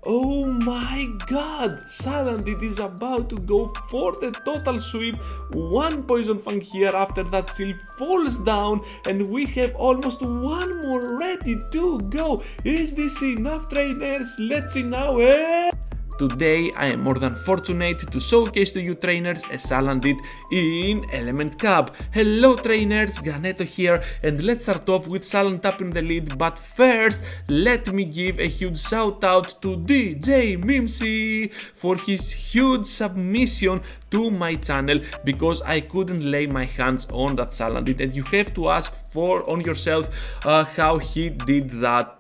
Oh my god, Salandit is about to go for the total sweep. One Poison Fang here after that seal falls down, and we have almost one more ready to go. Is this enough, trainers? Let's see now. Today I am more than fortunate to showcase to you trainers a Salandit in Element Cup. Hello trainers, Ganeto here, and let's start off with Salandit up in the lead, but first let me give a huge shout out to DJ Mimsy for his huge submission to my channel, because I couldn't lay my hands on that Salandit, and you have to ask on yourself how he did that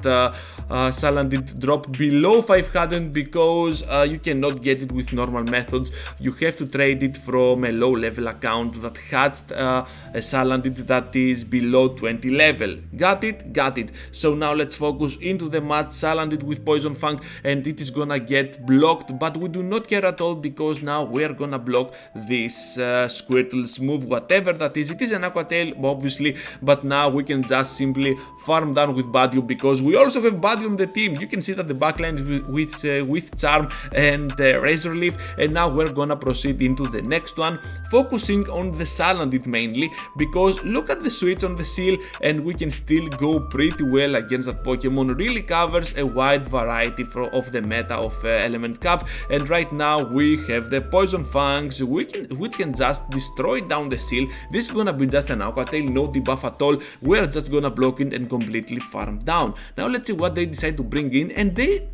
Salandit drop below 500, because you cannot get it with normal methods. You have to trade it from a low level account that hatched a Salandit that is below 20 level. Got it? Got it. So now let's focus into the match. Salandit with Poison Fang, and it is gonna get blocked, but we do not care at all, because now we are gonna block this Squirtle's move, whatever that is. It is an Aqua Tail obviously, but now we can just simply farm down with Badium, because we also have Badium on the team. You can see that the backline is with Charm and Razor Leaf, and now we're gonna proceed into the next one, focusing on the Salandit mainly, because look at the switch on the seal, and we can still go pretty well against that Pokemon. Really covers a wide variety of the meta of Element Cup, and right now we have the Poison Fangs, which can just destroy down the seal. This is gonna be just an Aqua Tail, no debuff at all. We're just gonna block it and completely farm down. Now let's see what they decide to bring in, and they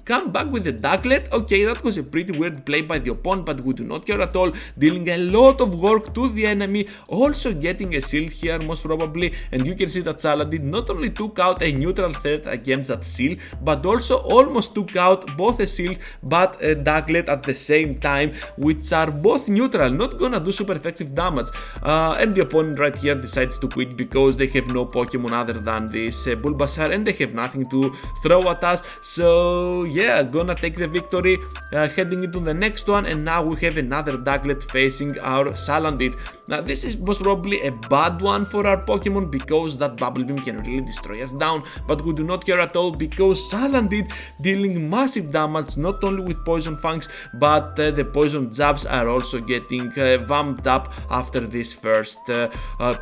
come back with the Ducklett. Okay, that was a pretty weird play by the opponent, but we do not care at all, dealing a lot of work to the enemy, also getting a shield here most probably, and you can see that Salandit not only took out a neutral threat against that shield, but also almost took out both a shield but a Ducklett at the same time, which are both neutral, not gonna do super effective damage, and the opponent right here decides to quit because they have no Pokemon other than this Bulbasaur, and they have nothing to throw at us. So yeah, gonna take the victory, heading into the next one, and now we have another Ducklett facing our Salandit. Now this is most probably a bad one for our Pokemon, because that Bubble Beam can really destroy us down, but we do not care at all, because Salandit dealing massive damage not only with Poison Fangs, but the Poison Jabs are also getting vamped up after this first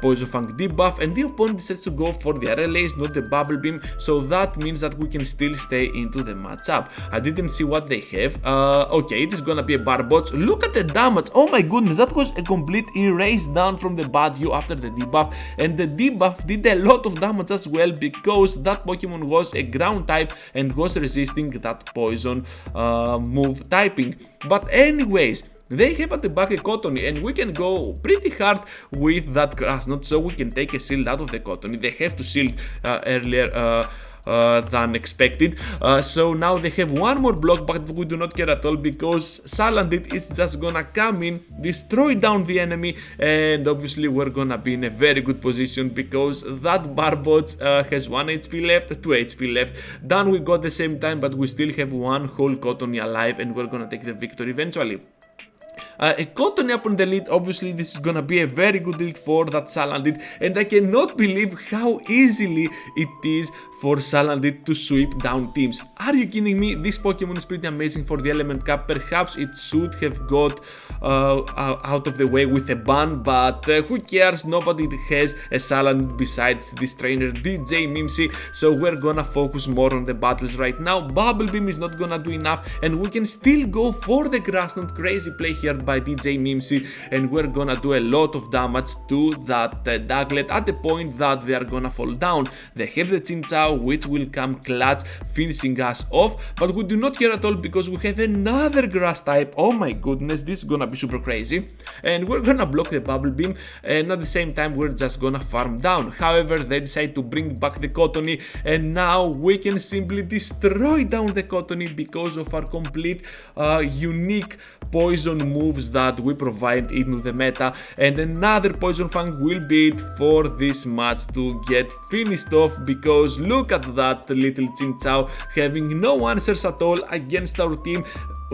Poison Fang debuff, and the opponent decides to go for the RLAs, not the Bubble Beam, so that means that we can still stay into the match up. I didn't see what they have. Okay, it is gonna be a Barbots. Look at the damage. Oh my goodness, that was a complete erase down from the Badiou after the debuff, and the debuff did a lot of damage as well, because that Pokemon was a ground type and was resisting that poison move typing. But anyways, they have at the back a Cottonee, and we can go pretty hard with that Grass Knot, so we can take a shield out of the Cottonee. They have to shield earlier than expected, so now they have one more block, but we do not care at all, because Salandit is just gonna come in, destroy down the enemy, and obviously we're gonna be in a very good position, because that Barbots has 1 HP left, 2 HP left. Done we got the same time, but we still have one whole Cottonee alive, and we're gonna take the victory eventually. A Cottonee up on the lead, obviously this is gonna be a very good lead for that Salandit, and I cannot believe how easily it is for Salandit to sweep down teams. Are you kidding me? This Pokemon is pretty amazing for the Element Cup. Perhaps it should have got out of the way with a ban, but who cares? Nobody has a Salandit besides this trainer DJ Mimsy, so we're gonna focus more on the battles right now. Bubble Beam is not gonna do enough, and we can still go for the Grass Knot. Crazy play here by DJ Mimsy, and we're gonna do a lot of damage to that Ducklett at the point that they are gonna fall down. They have the Chinchou, which will come clutch, finishing us off, but we do not care at all, because we have another grass type. Oh my goodness, this is gonna be super crazy, and we're gonna block the Bubble Beam, and at the same time we're just gonna farm down. However, they decide to bring back the Cottonee, and now we can simply destroy down the Cottonee because of our complete unique poison moves that we provide into the meta, and another Poison Fang will be it for this match to get finished off, because look look at that little Chinchou having no answers at all against our team.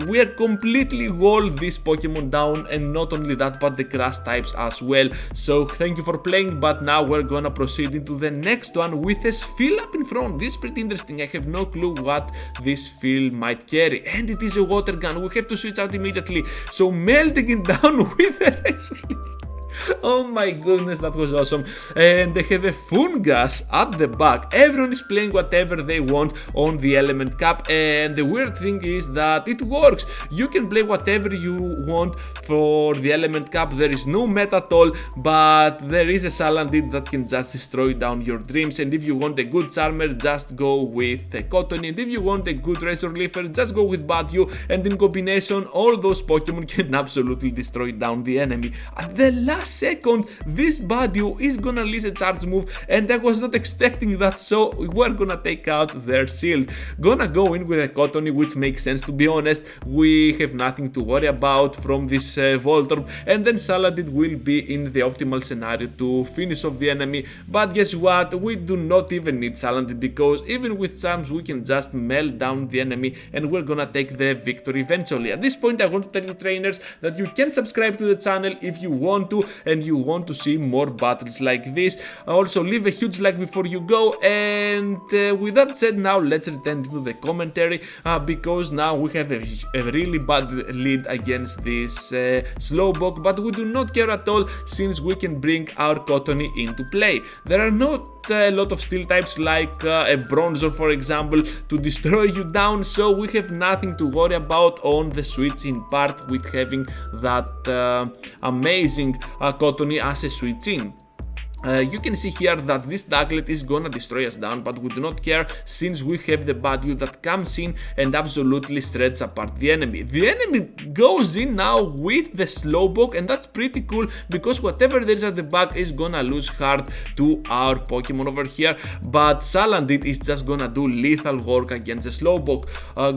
We are completely walled this Pokemon down, and not only that, but the grass types as well. So thank you for playing, but now we're gonna proceed into the next one with a Spheal up in front. This is pretty interesting. I have no clue what this Spheal might carry, and it is a water gun. We have to switch out immediately. So melting it down with a Razor Leaf. Oh my goodness, that was awesome. And they have a Fungus at the back. Everyone is playing whatever they want on the Element Cup, and the weird thing is that it works. You can play whatever you want for the Element Cup. There is no meta at all, but there is a Salandit that can just destroy down your dreams. And if you want a good Charmer, just go with a Cottonee. And if you want a good Razor Leafer, just go with Badu. And in combination, all those Pokemon can absolutely destroy down the enemy. At the last second, this Badu is gonna release a charge move, and I was not expecting that, so we're gonna take out their shield. Gonna go in with a Cottonee, which makes sense, to be honest. We have nothing to worry about from this Voltorb, and then Salandit will be in the optimal scenario to finish off the enemy. But guess what? We do not even need Salandit, because even with charms we can just melt down the enemy, and we're gonna take the victory eventually. At this point, I want to tell you, trainers, that you can subscribe to the channel if you want to, and you want to see more battles like this. Also, leave a huge like before you go, and with that said, now let's return to the commentary, because now we have a really bad lead against this Slowpoke, but we do not care at all, since we can bring our Cottonee into play. There are not a lot of steel types like a Bronzor, for example, to destroy you down, so we have nothing to worry about on the switch, in part with having that amazing Cottonee as a switch in. You can see here that this Ducklett is gonna destroy us down, but we do not care, since we have the Badu that comes in and absolutely shreds apart the enemy. The enemy goes in now with the Slowpoke, and that's pretty cool, because whatever there is at the back is gonna lose hard to our Pokemon over here. But Salandit is just gonna do lethal work against the Slowpoke.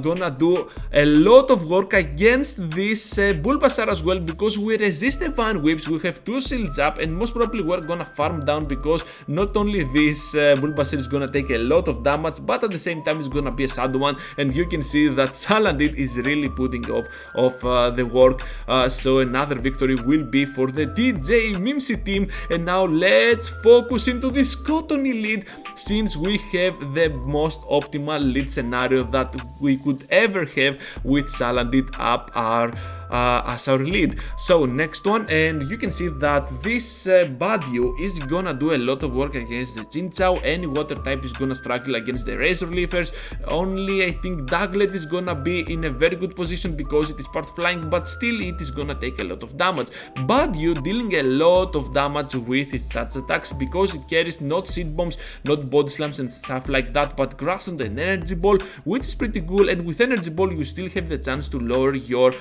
Gonna do a lot of work against this Bulbasaur as well, because we resist the Van Whips, we have 2 shields up, and most probably we're gonna farm down, because not only this Bulbasaur is gonna take a lot of damage, but at the same time it's gonna be a sad one, and you can see that Salandit is really putting off the work. So another victory will be for the DJ Mimsy team. And now let's focus into this Cottonee lead, since we have the most optimal lead scenario that we could ever have with Salandit up as our lead. So next one, and you can see that this Badu is gonna do a lot of work against the Chinchou. Any water type is gonna struggle against the Razor Leafers. Only I think Ducklett is gonna be in a very good position, because it is part flying, but still it is gonna take a lot of damage. Badu dealing a lot of damage with its charge attacks, because it carries not seed bombs, not body slams and stuff like that, but grass and an energy ball, which is pretty cool. And with energy ball you still have the chance to lower your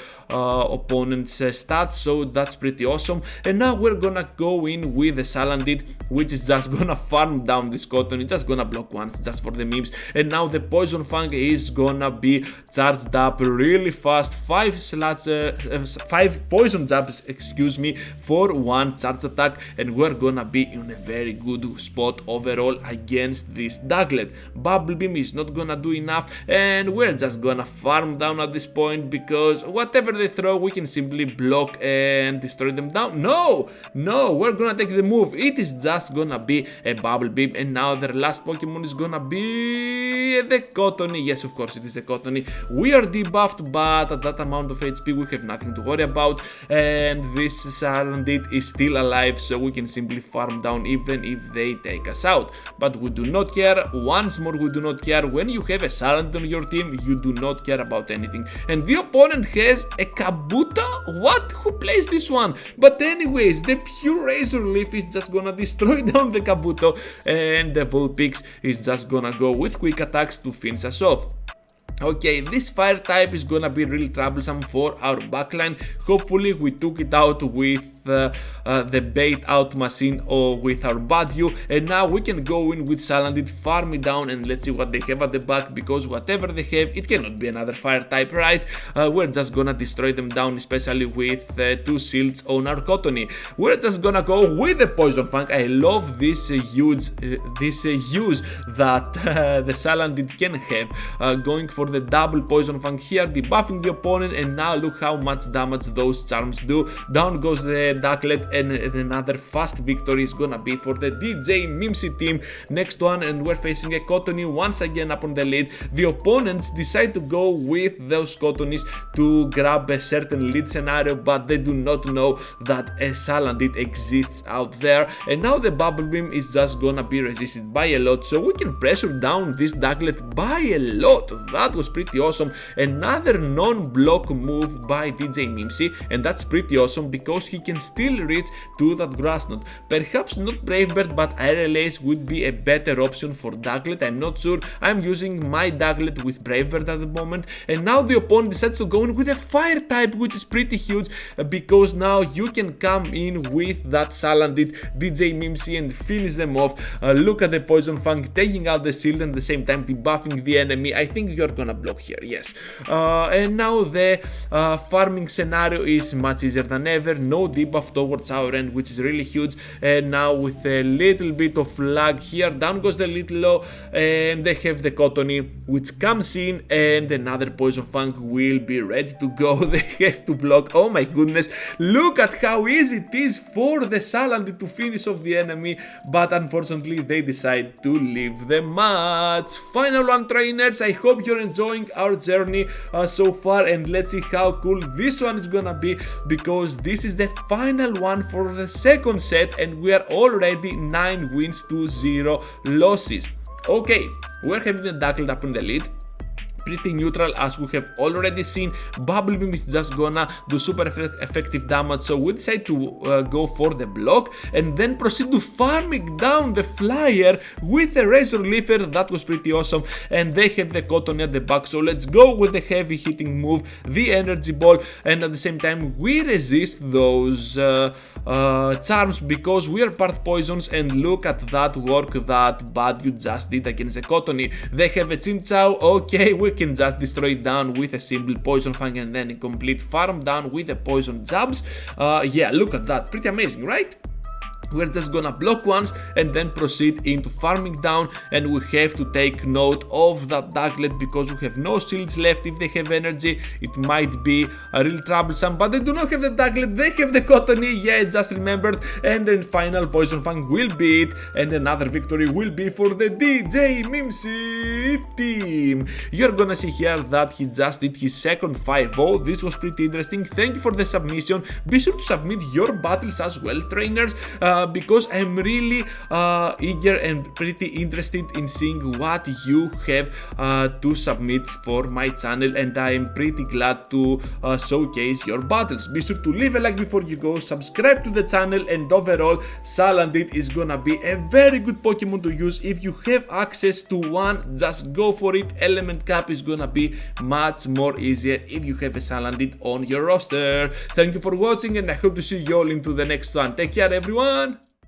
opponent's stats, so that's pretty awesome. And now we're gonna go in with the Salandit, which is just gonna farm down this Cottonee, just gonna block once just for the memes. And now the Poison Fang is gonna be charged up really fast, 5 poison jabs, excuse me, for 1 charge attack, and we're gonna be in a very good spot overall against this Ducklett. Bubble Beam is not gonna do enough, and we're just gonna farm down at this point, because whatever they throw we can simply block and destroy them down. No, we're gonna take the move. It is just gonna be a Bubble Beam, and now their last Pokemon is gonna be the Cottonee. Yes, of course it is the Cottonee. We are debuffed, but at that amount of HP we have nothing to worry about, and this Salandit is still alive, so we can simply farm down even if they take us out. But we do not care. Once more, we do not care. When you have a Salandit on your team, you do not care about anything. And the opponent has a Kabuto? What? Who plays this one? But anyways, the pure Razor Leaf is just gonna destroy down the Kabuto, and the Vulpix is just gonna go with quick attacks to finish us off. Okay, this fire type is gonna be really troublesome for our backline. Hopefully we took it out with the bait out machine or with our Badyu, and now we can go in with Salandit, farm it down, and let's see what they have at the back, because whatever they have, it cannot be another fire type, right? We're just gonna destroy them down, especially with 2 shields on our Cottonee. We're just gonna go with the Poison Fang. I love this use that the Salandit can have, going for the double Poison Fang here, debuffing the opponent, and now look how much damage those charms do. Down goes the Ducklett, and another fast victory is gonna be for the DJ Mimsy team. Next one, and we're facing a Cottonee once again up on the lead. The opponents decide to go with those Cottonees to grab a certain lead scenario, but they do not know that a Salandit exists out there, and now the Bubble Beam is just gonna be resisted by a lot, so we can pressure down this Ducklett by a lot. That was pretty awesome. Another non-block move by DJ Mimsy, and that's pretty awesome because he can still reach to that grass knot. Perhaps not Brave Bird, but Aerial Ace would be a better option for Ducklett. I'm not sure. I'm using my Ducklett with Brave Bird at the moment, and now the opponent decides to go in with a fire type, which is pretty huge because now you can come in with that Salandit, DJ Mimsy, and finish them off. Look at the Poison Fang taking out the shield and at the same time debuffing the enemy. I think you're gonna block here, yes. And now the farming scenario is much easier than ever. No debuff towards our end, which is really huge. And now with a little bit of lag here, down goes the little low, and they have the Cottonee, which comes in, and another Poison Fang will be ready to go. They have to block. Oh my goodness, look at how easy it is for the Salandit to finish off the enemy, but unfortunately they decide to leave the match. Final one, trainers. I hope you're enjoying our journey so far, and let's see how cool this one is gonna be, because this is the final one for the second set, and we are already 9 wins to 0 losses. Okay, we're having the Ducklett up in the lead. Pretty neutral, as we have already seen. Bubble Beam is just gonna do super effective damage, so we decide to go for the block and then proceed to farming down the flyer with a Razor Leafer. That was pretty awesome, and they have the Cottonee at the back, so let's go with the heavy hitting move, the Energy Ball, and at the same time we resist those charms because we are part poisons. And look at that work that Badyu just did against the Cottonee. They have a Chinchou. Okay, we can just destroy it down with a simple Poison Fang and then a complete farm down with the poison jabs. Yeah, look at that, pretty amazing, right? We're just gonna block once and then proceed into farming down, and we have to take note of that Ducklett because we have no shields left. If they have energy, it might be real troublesome, but they do not have the Ducklett, they have the Cottonee. Yeah, I just remembered. And then final Poison Fang will be it, and another victory will be for the DJ Mimsy team. You're gonna see here that he just did his second 5-0. This was pretty interesting. Thank you for the submission. Be sure to submit your battles as well, trainers, because I'm really eager and pretty interested in seeing what you have to submit for my channel, and I am pretty glad to showcase your battles. Be sure to leave a like before you go, subscribe to the channel, and overall Salandit is gonna be a very good Pokemon to use. If you have access to one, just go for it. Element Cap is gonna be much more easier if you have a Salandit on your roster. Thank you for watching, and I hope to see you all into the next one. Take care, everyone.